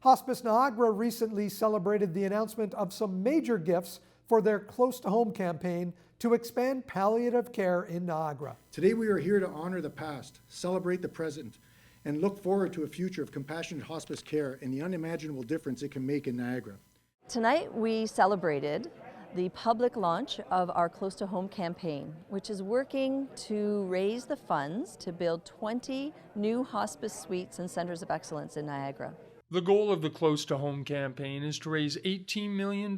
Hospice Niagara recently celebrated the announcement of some major gifts for their Close to Home campaign to expand palliative care in Niagara. Today we are here to honor the past, celebrate the present, and look forward to a future of compassionate hospice care and the unimaginable difference it can make in Niagara. Tonight we celebrated the public launch of our Close to Home campaign, which is working to raise the funds to build 20 new hospice suites and centers of excellence in Niagara. The goal of the Close to Home campaign is to raise $18 million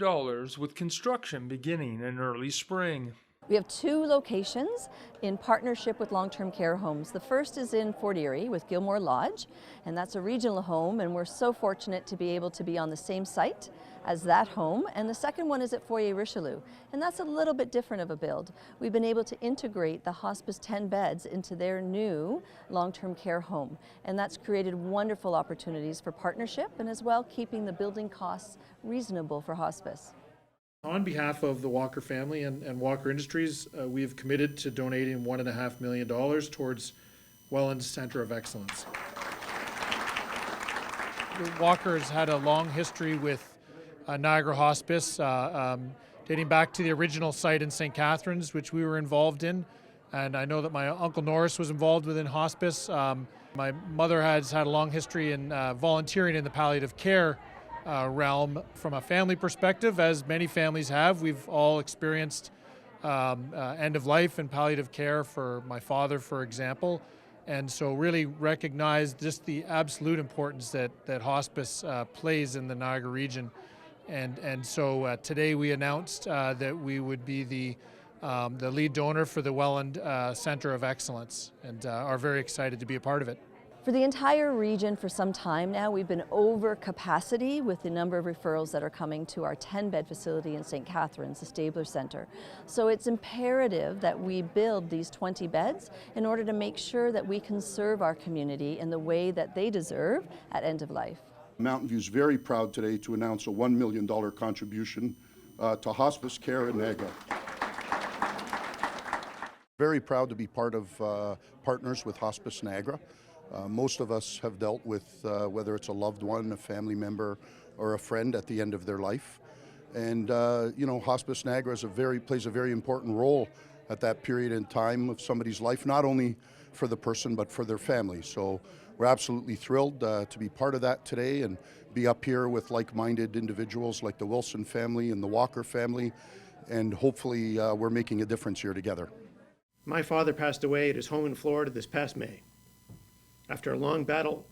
with construction beginning in early spring. We have 2 locations in partnership with long-term care homes. The first is in Fort Erie with Gilmore Lodge, and that's a regional home, and we're so fortunate to be able to be on the same site as that home. And the second one is at Foyer Richelieu, and that's a little bit different of a build. We've been able to integrate the hospice 10 beds into their new long-term care home, and that's created wonderful opportunities for partnership and as well keeping the building costs reasonable for hospice. On behalf of the Walker family and Walker Industries, we have committed to donating $1.5 million towards Welland Centre of Excellence. Walker has had a long history with Niagara Hospice, dating back to the original site in St. Catharines, which we were involved in. And I know that my Uncle Norris was involved within hospice. My mother has had a long history in volunteering in the palliative care realm. From a family perspective, as many families have, we've all experienced end of life and palliative care. For my father, for example, and so really recognize just the absolute importance that hospice plays in the Niagara region. And so today we announced that we would be the lead donor for the Welland Centre of Excellence, and are very excited to be a part of it. For the entire region for some time now, we've been over capacity with the number of referrals that are coming to our 10-bed facility in St. Catharines, the Stabler Centre. So it's imperative that we build these 20 beds in order to make sure that we can serve our community in the way that they deserve at end of life. Mountainview is very proud today to announce a $1 million contribution to hospice care in Niagara. Very proud to be part of partners with Hospice Niagara. Most of us have dealt with whether it's a loved one, a family member, or a friend at the end of their life. And Hospice Niagara plays a very important role at that period in time of somebody's life, not only for the person but for their family. So we're absolutely thrilled to be part of that today and be up here with like-minded individuals like the Willson family and the Walker family, and hopefully we're making a difference here together. My father passed away at his home in Florida this past May, after a long battle,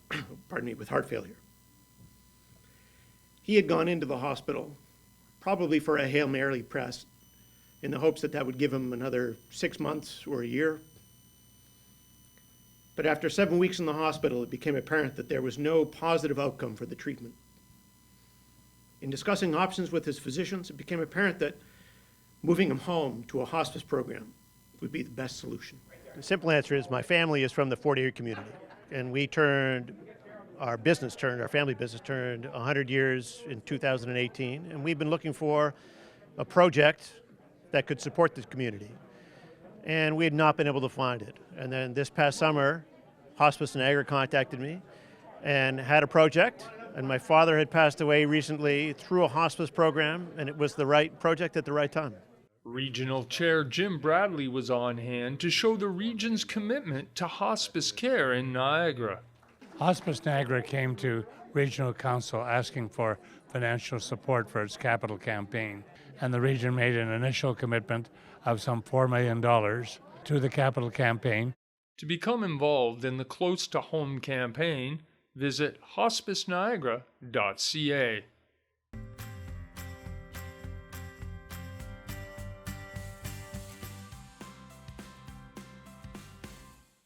with heart failure. He had gone into the hospital, probably for a Hail Mary press, in the hopes that would give him another 6 months or a year. But after 7 weeks in the hospital, it became apparent that there was no positive outcome for the treatment. In discussing options with his physicians, it became apparent that moving him home to a hospice program would be the best solution. The simple answer is my family is from the Fort Erie community. And our family business turned 100 years in 2018, and we've been looking for a project that could support this community. And we had not been able to find it. And then this past summer, Hospice Niagara contacted me and had a project, and my father had passed away recently through a hospice program, and it was the right project at the right time. Regional Chair Jim Bradley was on hand to show the region's commitment to hospice care in Niagara. Hospice Niagara came to Regional Council asking for financial support for its capital campaign, and the region made an initial commitment of some $4 million to the capital campaign. To become involved in the Close to Home campaign, visit hospiceniagara.ca.